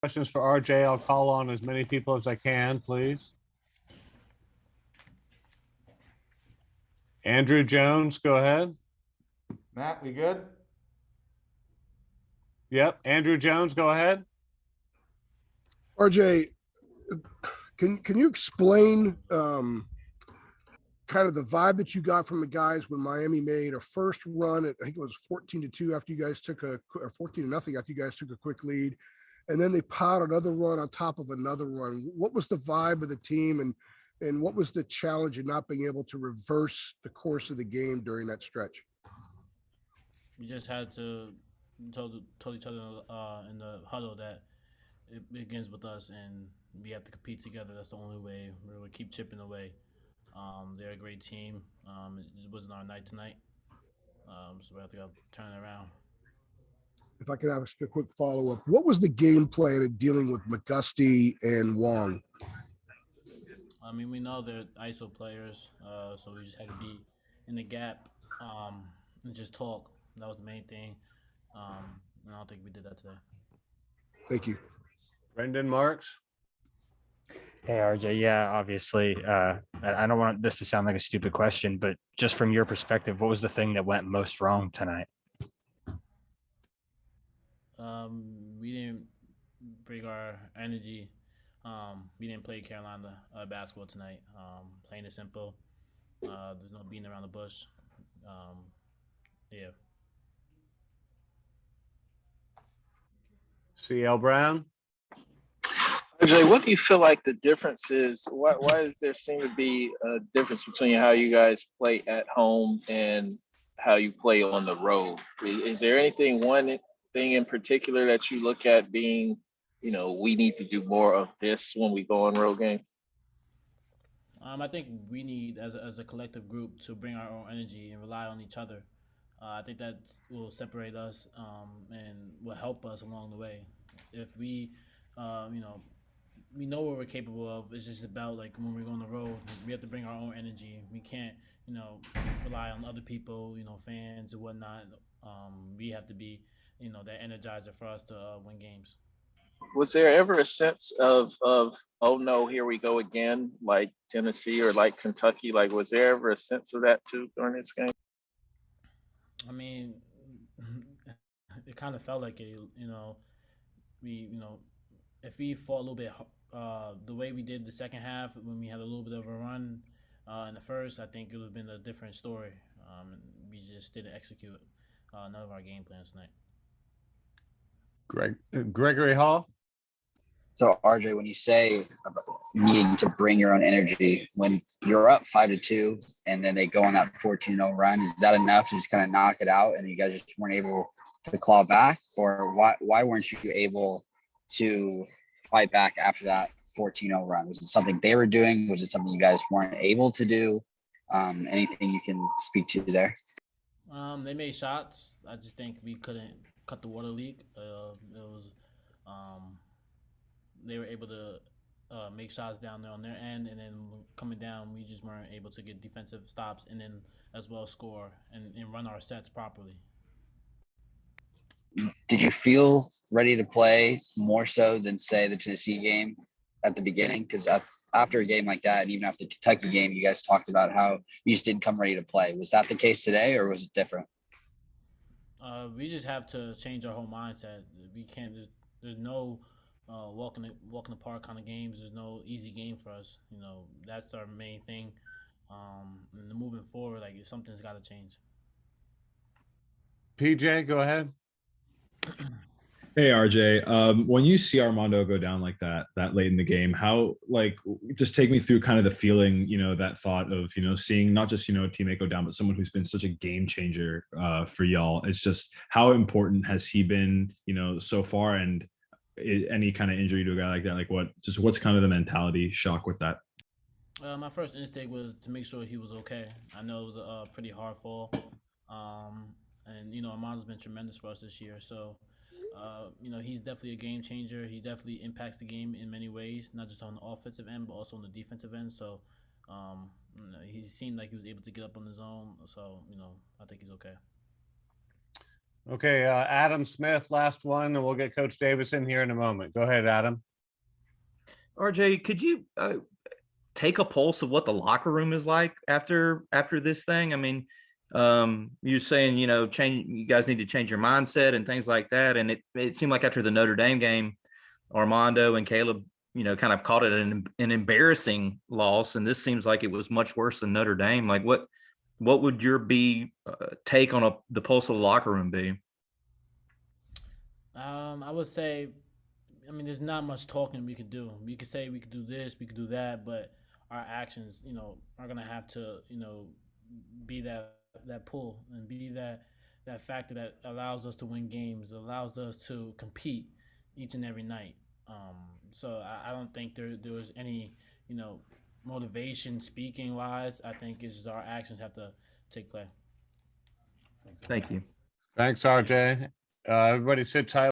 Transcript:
Questions for RJ. I'll call on as many people as I can, please. Andrew Jones, go ahead. Matt, we good? Yep. Andrew Jones, go ahead. RJ, can you explain kind of the vibe that you got from the guys when Miami made a first run at, I think it was 14-2 after you guys took or 14-0 after you guys took a quick lead, and then they piled another run on top of another run. What was the vibe of the team, and what was the challenge of not being able to reverse the course of the game during that stretch? We just had to told each other in the huddle that it begins with us, and we have to compete together. That's the only way. We're gonna keep chipping away. They're a great team. It wasn't our night tonight, so we have to go turn it around. If I could ask a quick follow up, what was the game plan in dealing with McGusty and Wong? I mean, we know they're ISO players, so we just had to be in the gap and just talk. That was the main thing. And I don't think we did that today. Thank you. Brendan Marks. Hey RJ, yeah, obviously, I don't want this to sound like a stupid question, but just from your perspective, what was the thing that went most wrong tonight? We didn't bring our energy. We didn't play Carolina basketball tonight. Plain and simple. There's no beating around the bush. Yeah. CL Brown. Jay, what do you feel like the difference is? Why does there seem to be a difference between how you guys play at home and how you play on the road? Is there one thing in particular that you look at being, we need to do more of this when we go on road games? I think we need, as a collective group, to bring our own energy and rely on each other. I think that will separate us and will help us along the way. If we, we know what we're capable of. It's just about like when we go on the road, we have to bring our own energy. We can't, rely on other people, fans and whatnot. We have to be, that energizer for us to win games. Was there ever a sense of oh no, here we go again, like Tennessee or like Kentucky? Like, was there ever a sense of that too during this game? I mean, it kind of felt like it. We, if we fought a little bit the way we did the second half when we had a little bit of a run in the first, I think it would have been a different story. We just didn't execute none of our game plans tonight. Gregory Hall. So RJ, when you say about needing to bring your own energy, when you're up 5-2 and then they go on that 14-0 run, is that enough to just kind of knock it out and you guys just weren't able to claw back? Or why weren't you able to fight back after that 14-0 run? Was it something they were doing? Was it something you guys weren't able to do? Anything you can speak to there? They made shots. I just think we couldn't cut the water leak. It was they were able to make shots down there on their end, and then coming down, we just weren't able to get defensive stops and then as well score and run our sets properly. Did you feel ready to play more so than, say, the Tennessee game at the beginning? Because after a game like that, and even after the Kentucky game, you guys talked about how you just didn't come ready to play. Was that the case today, or was it different? We just have to change our whole mindset. We can't. There's no walking the park kind of games. There's no easy game for us. That's our main thing. And moving forward, like something's got to change. PJ, go ahead. Hey RJ, when you see Armando go down like that late in the game, how, like, just take me through kind of the feeling, that thought of, seeing not just, a teammate go down, but someone who's been such a game changer for y'all. It's just, how important has he been, so far? And any kind of injury to a guy like that, like what's kind of the mentality shock with that? My first instinct was to make sure he was okay. I know it was a pretty hard fall. And Armando's been tremendous for us this year. So, he's definitely a game changer. He definitely impacts the game in many ways, not just on the offensive end, but also on the defensive end. So, he seemed like he was able to get up on his own. So, I think he's okay. Okay, Adam Smith, last one, and we'll get Coach Davis in here in a moment. Go ahead, Adam. RJ, could you take a pulse of what the locker room is like after this thing? I mean, you're saying, you guys need to change your mindset and things like that. And it seemed like after the Notre Dame game, Armando and Caleb, kind of called it an embarrassing loss. And this seems like it was much worse than Notre Dame. Like what would your take on the pulse of the locker room be? I would say, there's not much talking we could do. We could say we could do this, we could do that, but our actions, are gonna have to, be that pull and be that factor that allows us to win games, allows us to compete each and every night. So I don't think there was any, motivation speaking wise. I think it's just our actions have to take play. Thank you. Thanks, RJ. Everybody sit tight.